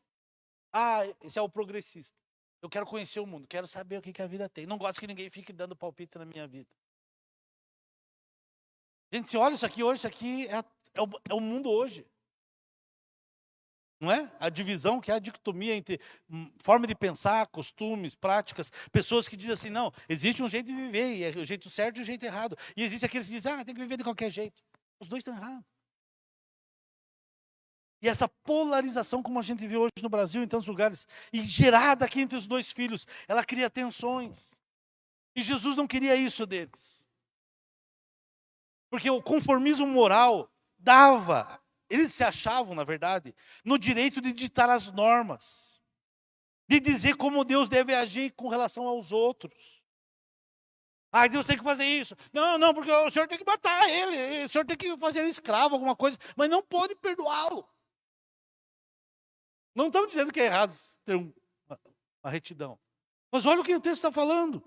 Esse é o progressista. Eu quero conhecer o mundo, quero saber o que a vida tem. Não gosto que ninguém fique dando palpite na minha vida. Gente, se olha isso aqui hoje, isso aqui é o mundo hoje. Não é? A divisão, que é a dicotomia entre forma de pensar, costumes, práticas. Pessoas que dizem assim, não, existe um jeito de viver, e é o jeito certo e o jeito errado. E existe aqueles que dizem, tem que viver de qualquer jeito. Os dois estão errados. E essa polarização, como a gente vê hoje no Brasil, em tantos lugares, e gerada aqui entre os 2 filhos, ela cria tensões. E Jesus não queria isso deles. Porque o conformismo moral dava eles se achavam, na verdade, no direito de ditar as normas, de dizer como Deus deve agir com relação aos outros. Ah, Deus tem que fazer isso. Não, não, porque o senhor tem que matar ele, o senhor tem que fazer ele escravo, alguma coisa, mas não pode perdoá-lo. Não estamos dizendo que é errado ter uma retidão. Mas olha o que o texto está falando.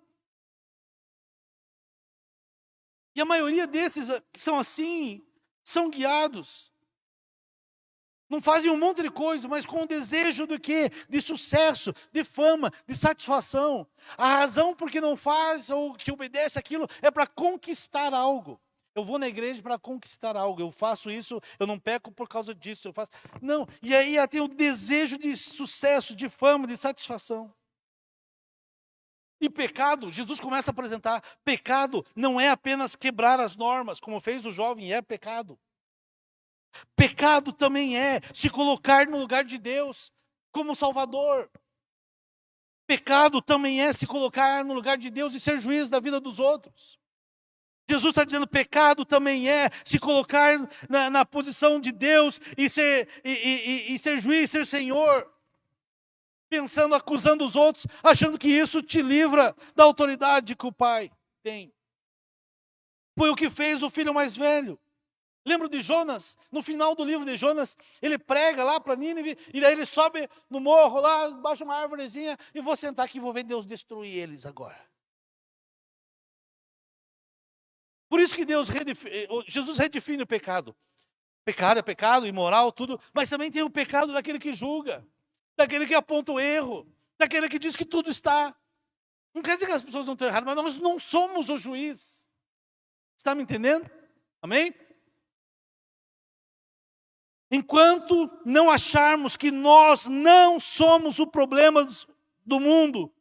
E a maioria desses que são assim, são guiados. Não fazem um monte de coisa, mas com o desejo do quê? De sucesso, de fama, de satisfação. A razão por que não faz ou que obedece aquilo é para conquistar algo. Eu vou na igreja para conquistar algo, eu faço isso, eu não peco por causa disso, eu faço. Não, e aí tem o desejo de sucesso, de fama, de satisfação. E pecado, Jesus começa a apresentar, pecado não é apenas quebrar as normas, como fez o jovem, é pecado. Pecado também é se colocar no lugar de Deus como Salvador. Pecado também é se colocar no lugar de Deus e ser juiz da vida dos outros. Jesus está dizendo, pecado também é se colocar na posição de Deus e ser juiz, ser Senhor. Pensando, acusando os outros, achando que isso te livra da autoridade que o pai tem. Foi o que fez o filho mais velho. Lembra de Jonas? No final do livro de Jonas, ele prega lá para Nínive, e daí ele sobe no morro lá, baixa uma árvorezinha, e vou sentar aqui e vou ver Deus destruir eles agora. Por isso que Jesus redefine o pecado. Pecado é pecado, imoral, tudo, mas também tem o pecado daquele que julga, daquele que aponta o erro, daquele que diz que tudo está. Não quer dizer que as pessoas não estão erradas, mas nós não somos o juiz. Está me entendendo? Amém? Enquanto não acharmos que nós não somos o problema do mundo,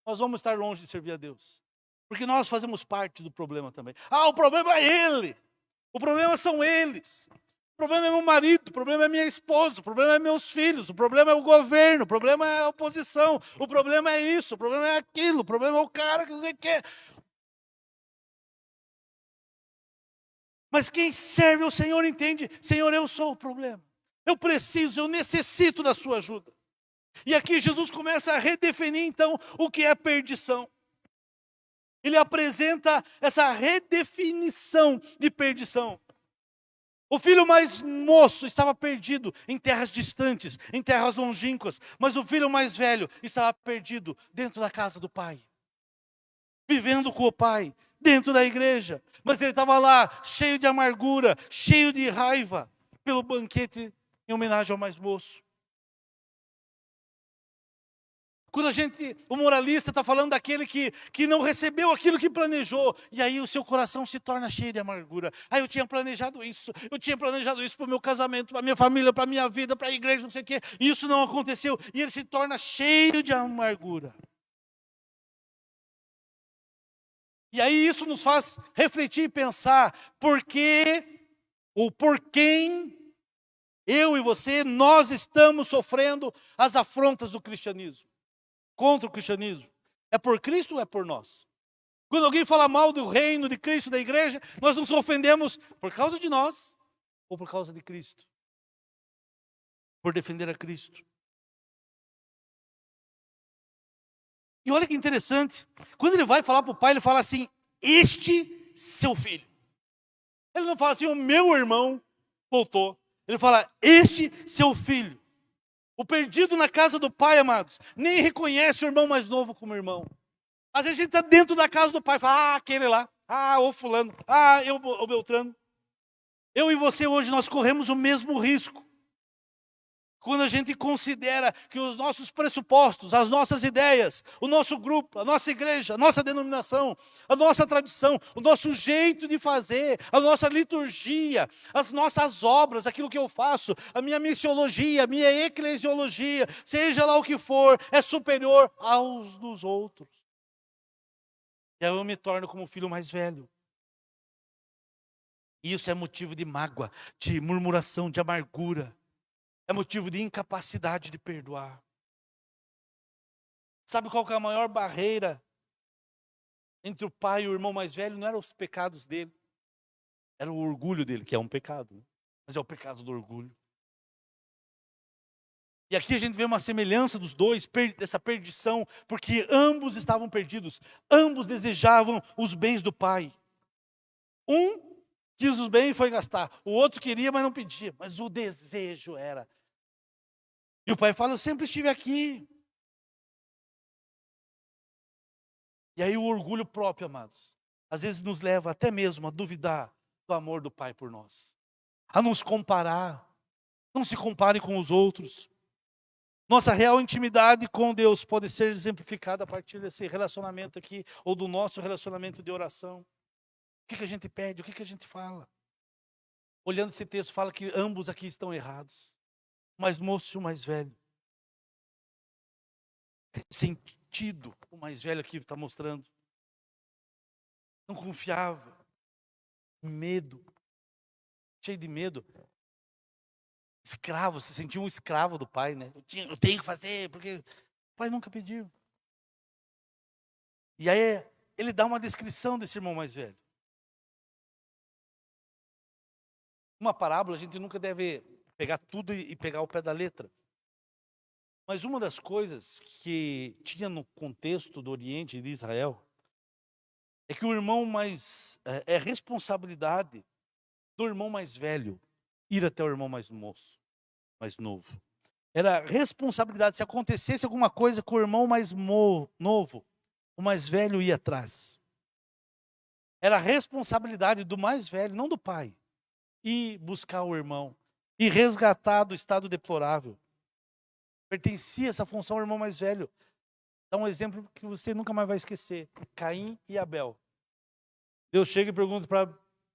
nós vamos estar longe de servir a Deus. Porque nós fazemos parte do problema também. Ah, o problema é ele. O problema são eles. O problema é meu marido, o problema é minha esposa, o problema é meus filhos, o problema é o governo, o problema é a oposição, o problema é isso, o problema é aquilo, o problema é o cara que não sei o quê. Mas quem serve ao Senhor entende, Senhor, eu sou o problema. Eu preciso, eu necessito da sua ajuda. E aqui Jesus começa a redefinir então o que é perdição. Ele apresenta essa redefinição de perdição. O filho mais moço estava perdido em terras distantes, em terras longínquas, mas o filho mais velho estava perdido dentro da casa do pai, vivendo com o pai, dentro da igreja, mas ele estava lá cheio de amargura, cheio de raiva pelo banquete em homenagem ao mais moço. Quando o moralista está falando daquele que não recebeu aquilo que planejou, e aí o seu coração se torna cheio de amargura. Ah, eu tinha planejado isso para o meu casamento, para a minha família, para a minha vida, para a igreja, não sei o quê, e isso não aconteceu, e ele se torna cheio de amargura. E aí isso nos faz refletir e pensar por quem eu e você, nós estamos sofrendo as afrontas do cristianismo. Contra o cristianismo. É por Cristo ou é por nós? Quando alguém fala mal do reino de Cristo, da igreja, nós nos ofendemos por causa de nós ou por causa de Cristo? Por defender a Cristo. E olha que interessante, quando ele vai falar para o pai, ele fala assim, este seu filho. Ele não fala assim, o meu irmão voltou. Ele fala, este seu filho. O perdido na casa do pai, amados, nem reconhece o irmão mais novo como irmão. Às vezes a gente está dentro da casa do pai e fala, aquele lá, o fulano, o Beltrano. Eu e você hoje, nós corremos o mesmo risco. Quando a gente considera que os nossos pressupostos, as nossas ideias, o nosso grupo, a nossa igreja, a nossa denominação, a nossa tradição, o nosso jeito de fazer, a nossa liturgia, as nossas obras, aquilo que eu faço, a minha missiologia, a minha eclesiologia, seja lá o que for, é superior aos dos outros. E aí eu me torno como o filho mais velho. E isso é motivo de mágoa, de murmuração, de amargura. É motivo de incapacidade de perdoar. Sabe qual que é a maior barreira entre o pai e o irmão mais velho? Não eram os pecados dele. Era o orgulho dele, que é um pecado. mas é o pecado do orgulho. E aqui a gente vê uma semelhança dos dois, dessa perdição, porque ambos estavam perdidos, ambos desejavam os bens do pai. Um quis os bens e foi gastar, o outro queria, mas não pedia, mas o desejo era. E o pai fala: eu sempre estive aqui. E aí o orgulho próprio, amados, às vezes nos leva até mesmo a duvidar do amor do pai por nós, a nos comparar. Não se compare com os outros. Nossa real intimidade com Deus pode ser exemplificada a partir desse relacionamento aqui, ou do nosso relacionamento de oração. O que a gente pede? O que a gente fala? Olhando esse texto, fala que ambos aqui estão errados. O mais moço e o mais velho. Sentido, o mais velho aqui está mostrando. Não confiava. Medo. Cheio de medo. Escravo, se sentia um escravo do pai, né? Eu tenho que fazer, porque o pai nunca pediu. E aí ele dá uma descrição desse irmão mais velho. Uma parábola, a gente nunca deve pegar tudo e pegar o pé da letra. Mas uma das coisas que tinha no contexto do Oriente e de Israel é que o irmão mais... é responsabilidade do irmão mais velho ir até o irmão mais moço, mais novo. Era responsabilidade. Se acontecesse alguma coisa com o irmão mais novo, o mais velho ia atrás. Era responsabilidade do mais velho, não do pai, ir buscar o irmão e resgatar do estado deplorável. Pertencia essa função ao irmão mais velho. Dá um exemplo que você nunca mais vai esquecer. Caim e Abel. Deus chega e pergunta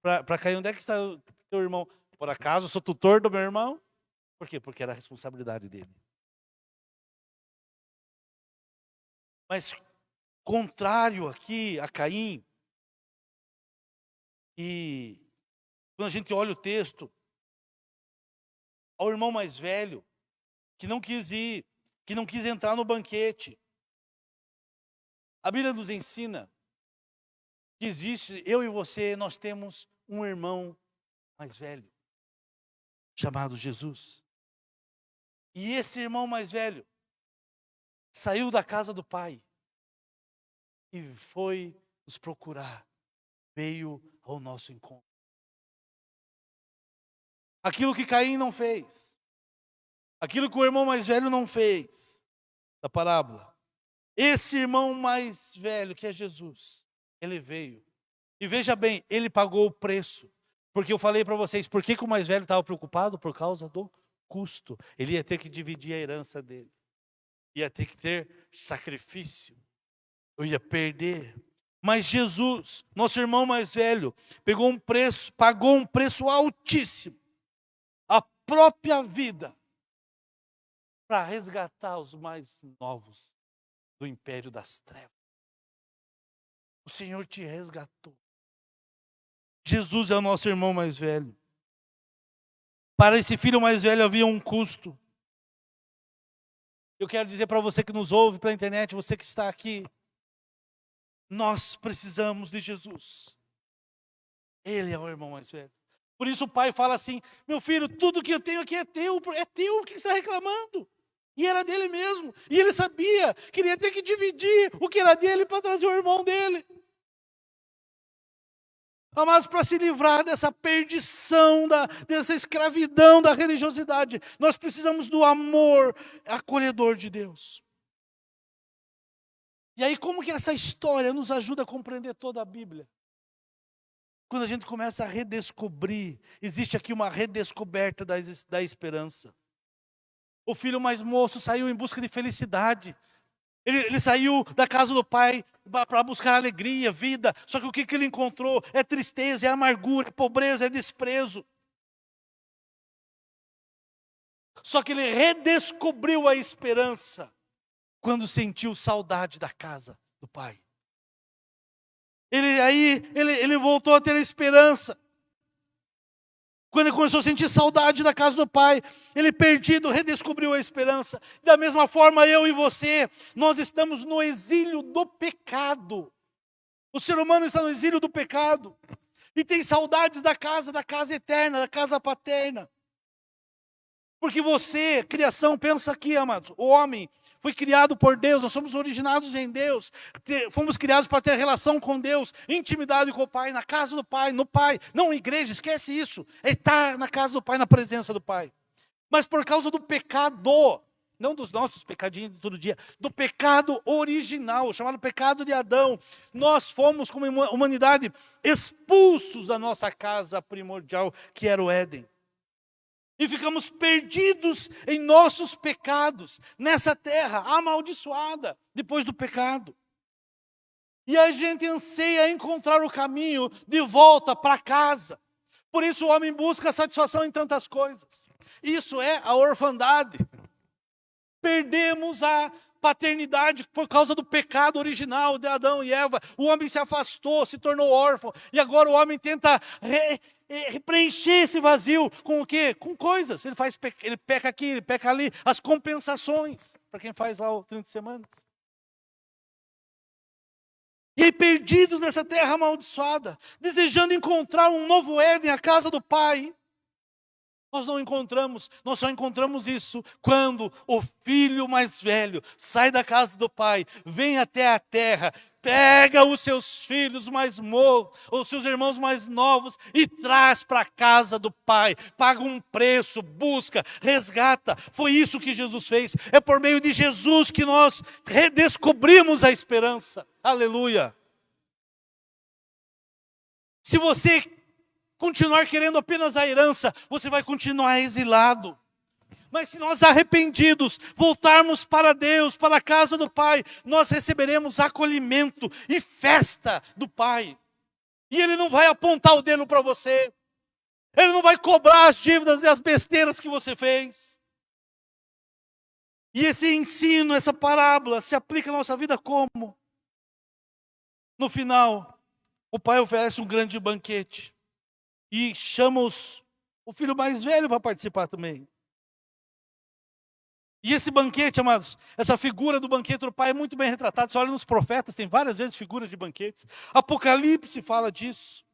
para Caim: onde é que está o teu irmão? Por acaso eu sou tutor do meu irmão? Por quê? Porque era a responsabilidade dele. Mas contrário aqui a Caim, e quando a gente olha o texto, ao irmão mais velho, que não quis ir, que não quis entrar no banquete. A Bíblia nos ensina que existe, eu e você, nós temos um irmão mais velho, chamado Jesus. E esse irmão mais velho saiu da casa do pai e foi nos procurar, veio ao nosso encontro. Aquilo que Caim não fez, aquilo que o irmão mais velho não fez, da parábola, esse irmão mais velho, que é Jesus, ele veio. E veja bem, ele pagou o preço. Porque eu falei para vocês, por que o mais velho estava preocupado? Por causa do custo. Ele ia ter que dividir a herança dele. Ia ter que ter sacrifício. Eu ia perder. Mas Jesus, nosso irmão mais velho, pagou um preço altíssimo. A própria vida. Para resgatar os mais novos do império das trevas. O Senhor te resgatou. Jesus é o nosso irmão mais velho. Para esse filho mais velho havia um custo. Eu quero dizer para você que nos ouve pela internet, você que está aqui, nós precisamos de Jesus. Ele é o irmão mais velho. Por isso o pai fala assim: meu filho, tudo que eu tenho aqui é teu, o que você está reclamando? E era dele mesmo. E ele sabia que ele ia ter que dividir o que era dele para trazer o irmão dele. Mas para se livrar dessa perdição, dessa escravidão da religiosidade, nós precisamos do amor acolhedor de Deus. E aí, como que essa história nos ajuda a compreender toda a Bíblia? Quando a gente começa a redescobrir, existe aqui uma redescoberta da esperança. O filho mais moço saiu em busca de felicidade. Ele saiu da casa do pai para buscar alegria, vida. Só que o que ele encontrou é tristeza, é amargura, é pobreza, é desprezo. Só que ele redescobriu a esperança quando sentiu saudade da casa do pai. Ele voltou a ter a esperança. Quando ele começou a sentir saudade da casa do pai, ele perdido, redescobriu a esperança. Da mesma forma, eu e você, nós estamos no exílio do pecado. O ser humano está no exílio do pecado. E tem saudades da casa eterna, da casa paterna. Porque você, criação, pensa aqui, amados, o homem foi criado por Deus, nós somos originados em Deus, fomos criados para ter relação com Deus, intimidade com o Pai, na casa do Pai, no Pai. Não, igreja, esquece isso. É estar na casa do Pai, na presença do Pai. Mas por causa do pecado, não dos nossos pecadinhos de todo dia, do pecado original, chamado pecado de Adão, nós fomos, como humanidade, expulsos da nossa casa primordial, que era o Éden. E ficamos perdidos em nossos pecados, nessa terra amaldiçoada, depois do pecado. E a gente anseia encontrar o caminho de volta para casa. Por isso o homem busca satisfação em tantas coisas. Isso é a orfandade. Perdemos a paternidade por causa do pecado original de Adão e Eva. O homem se afastou, se tornou órfão. E agora o homem tenta preencher esse vazio com o quê? Com coisas. Ele peca aqui, ele peca ali. As compensações, para quem faz lá o 30 semanas. E aí, perdidos nessa terra amaldiçoada, desejando encontrar um novo Éden, a casa do Pai, nós não encontramos, nós só encontramos isso quando o filho mais velho sai da casa do pai, vem até a terra, pega os seus filhos mais os seus irmãos mais novos e traz para a casa do pai, paga um preço, busca, resgata. Foi isso que Jesus fez. É por meio de Jesus que nós redescobrimos a esperança. Aleluia. Se você continuar querendo apenas a herança, você vai continuar exilado. Mas se nós arrependidos voltarmos para Deus, para a casa do Pai, nós receberemos acolhimento e festa do Pai. E Ele não vai apontar o dedo para você. Ele não vai cobrar as dívidas e as besteiras que você fez. E esse ensino, essa parábola, se aplica à nossa vida como? No final, o Pai oferece um grande banquete. E chama o filho mais velho para participar também. E esse banquete, amados, essa figura do banquete do Pai é muito bem retratada. Você olha nos profetas, tem várias vezes figuras de banquetes. Apocalipse fala disso.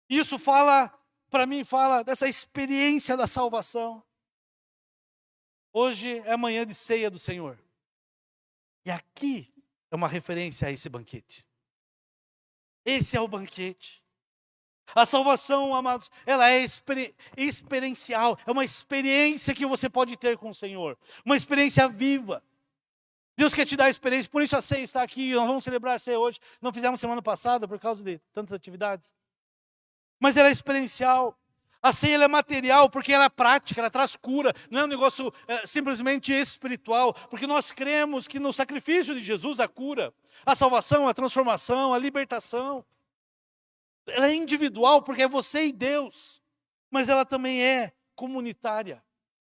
Isso fala, para mim, fala dessa experiência da salvação. Hoje é manhã de ceia do Senhor. E aqui é uma referência a esse banquete. Esse é o banquete. A salvação, amados, ela é experiencial, é uma experiência que você pode ter com o Senhor, uma experiência viva. Deus quer te dar a experiência, por isso a ceia está aqui, nós vamos celebrar a ceia hoje, não fizemos semana passada por causa de tantas atividades. Mas ela é experiencial, a ceia ela é material, porque ela é prática, ela traz cura, não é um negócio simplesmente espiritual, porque nós cremos que no sacrifício de Jesus a cura, a salvação, a transformação, a libertação. Ela é individual porque é você e Deus, mas ela também é comunitária,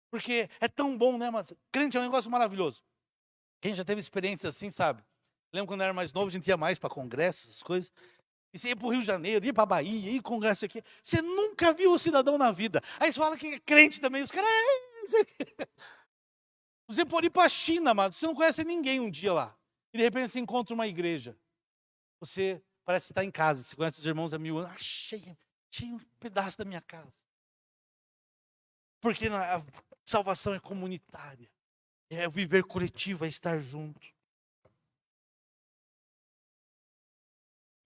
porque é tão bom, né? Mas crente é um negócio maravilhoso. Quem já teve experiência assim, sabe? Lembro quando eu era mais novo, a gente ia mais para congressos, essas coisas. E você ia para o Rio de Janeiro, ia para a Bahia, ia congresso aqui. Você nunca viu o cidadão na vida. Aí você fala que é crente também, os caras... Você pode ir para a China, mas você não conhece ninguém um dia lá. E de repente você encontra uma igreja. Você... parece estar em casa, você conhece os irmãos há 1000 anos. Achei um pedaço da minha casa. Porque a salvação é comunitária. É o viver coletivo, é estar junto.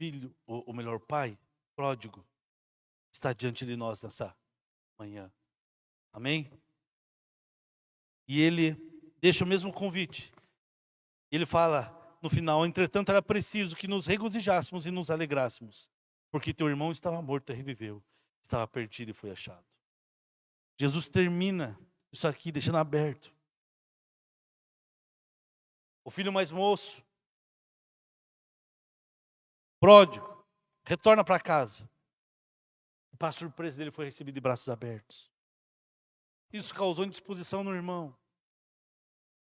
Filho, ou melhor, pai, pródigo, está diante de nós nessa manhã. Amém? E ele deixa o mesmo convite. Ele fala... no final, entretanto, era preciso que nos regozijássemos e nos alegrássemos, porque teu irmão estava morto e reviveu, estava perdido e foi achado. Jesus termina isso aqui, deixando aberto. O filho mais moço, pródigo, retorna para casa. E para surpresa dele, foi recebido de braços abertos. Isso causou indisposição no irmão.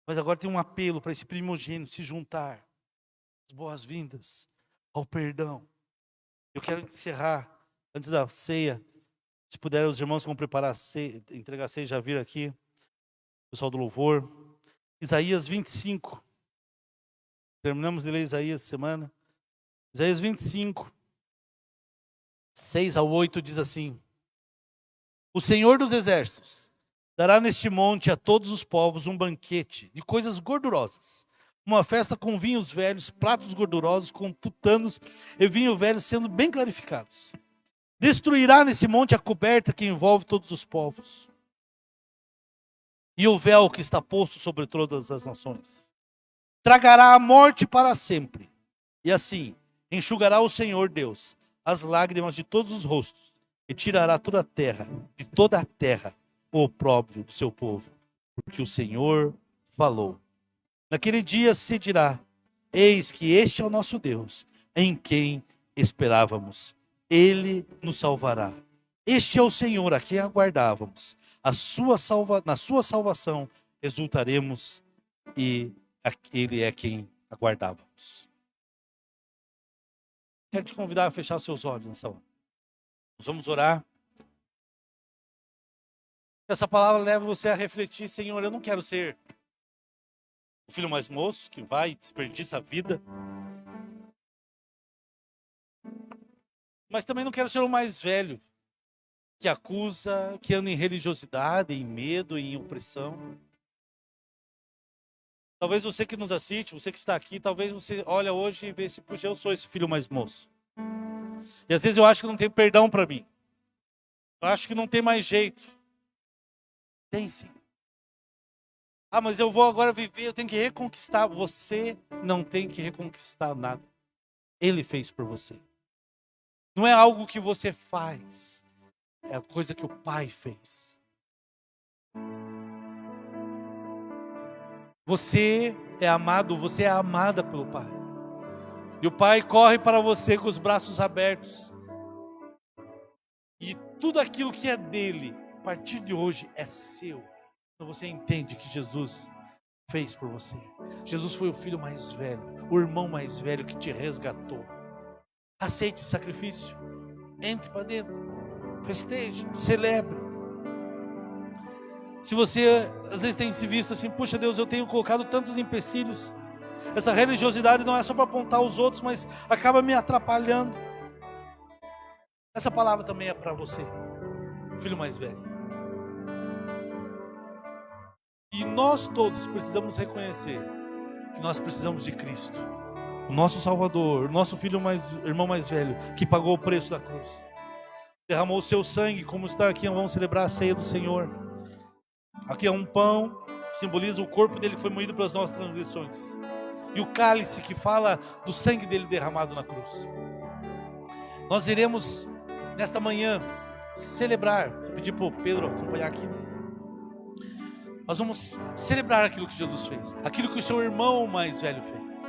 Mas agora tem um apelo para esse primogênito se juntar. As boas-vindas ao perdão. Eu quero encerrar, antes da ceia, se puder, os irmãos que vão preparar a ceia, entregar a ceia, já viram aqui, o pessoal do louvor. Isaías 25. Terminamos de ler Isaías essa semana. Isaías 25. 6-8 diz assim: o Senhor dos Exércitos dará neste monte a todos os povos um banquete de coisas gordurosas, uma festa com vinhos velhos, pratos gordurosos com tutanos e vinho velho sendo bem clarificados. Destruirá nesse monte a coberta que envolve todos os povos e o véu que está posto sobre todas as nações. Tragará a morte para sempre, e assim enxugará o Senhor Deus as lágrimas de todos os rostos, e tirará toda a terra, o opróbrio do seu povo, porque o Senhor falou. Naquele dia se dirá: eis que este é o nosso Deus, em quem esperávamos. Ele nos salvará. Este é o Senhor a quem aguardávamos. Na sua salvação exultaremos, e Ele é quem aguardávamos. Quero te convidar a fechar os seus olhos nessa hora. Nós vamos orar. Essa palavra leva você a refletir: Senhor, eu não quero ser o filho mais moço que vai e desperdiça a vida. Mas também não quero ser o mais velho que acusa, que anda em religiosidade, em medo, em opressão. Talvez você que nos assiste, você que está aqui, talvez você olha hoje e vê se, puxa, eu sou esse filho mais moço. E às vezes eu acho que não tem perdão para mim. Eu acho que não tem mais jeito. Tem sim. Ah, mas eu vou agora viver, eu tenho que reconquistar. Você não tem que reconquistar nada. Ele fez por você. Não é algo que você faz. É a coisa que o Pai fez. Você é amado, você é amada pelo Pai. E o Pai corre para você com os braços abertos. E tudo aquilo que é dele, a partir de hoje, é seu. Então você entende que Jesus fez por você. Jesus foi o filho mais velho, o irmão mais velho que te resgatou. Aceite esse sacrifício. Entre para dentro. Festeje, celebre. Se você às vezes tem se visto assim: puxa Deus, eu tenho colocado tantos empecilhos. Essa religiosidade não é só para apontar os outros, mas acaba me atrapalhando. Essa palavra também é para você, o filho mais velho. E nós todos precisamos reconhecer que nós precisamos de Cristo, o nosso Salvador, o nosso irmão mais velho, que pagou o preço da cruz. Derramou o seu sangue, como está aqui, vamos celebrar a ceia do Senhor. Aqui é um pão que simboliza o corpo dele que foi moído pelas nossas transgressões. E o cálice que fala do sangue dele derramado na cruz. Nós iremos, nesta manhã, celebrar. Vou pedir para o Pedro acompanhar aqui. Nós vamos celebrar aquilo que Jesus fez. Aquilo que o seu irmão mais velho fez.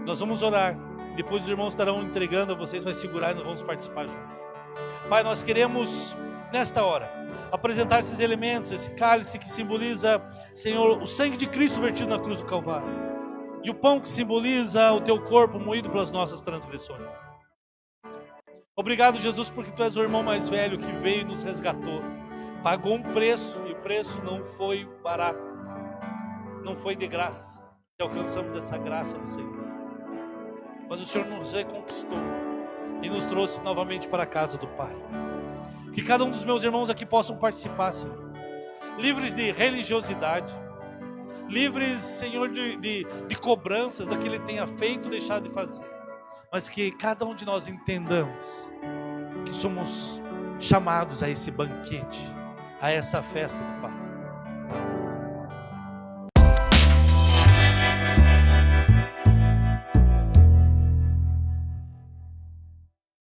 Nós vamos orar. Depois os irmãos estarão entregando a vocês, vai segurar e nós vamos participar junto. Pai, nós queremos, nesta hora, apresentar esses elementos, esse cálice que simboliza, Senhor, o sangue de Cristo vertido na cruz do Calvário. E o pão que simboliza o teu corpo moído pelas nossas transgressões. Obrigado, Jesus, porque tu és o irmão mais velho que veio e nos resgatou. Pagou um preço, e o preço não foi barato. Não foi de graça. E alcançamos essa graça do Senhor. Mas o Senhor nos reconquistou e nos trouxe novamente para a casa do Pai. Que cada um dos meus irmãos aqui possam participar, Senhor. Livres de religiosidade. Livres, Senhor, de cobranças daquilo que Ele tenha feito ou deixado de fazer. Mas que cada um de nós entendamos que somos chamados a esse banquete, a essa festa do Pai.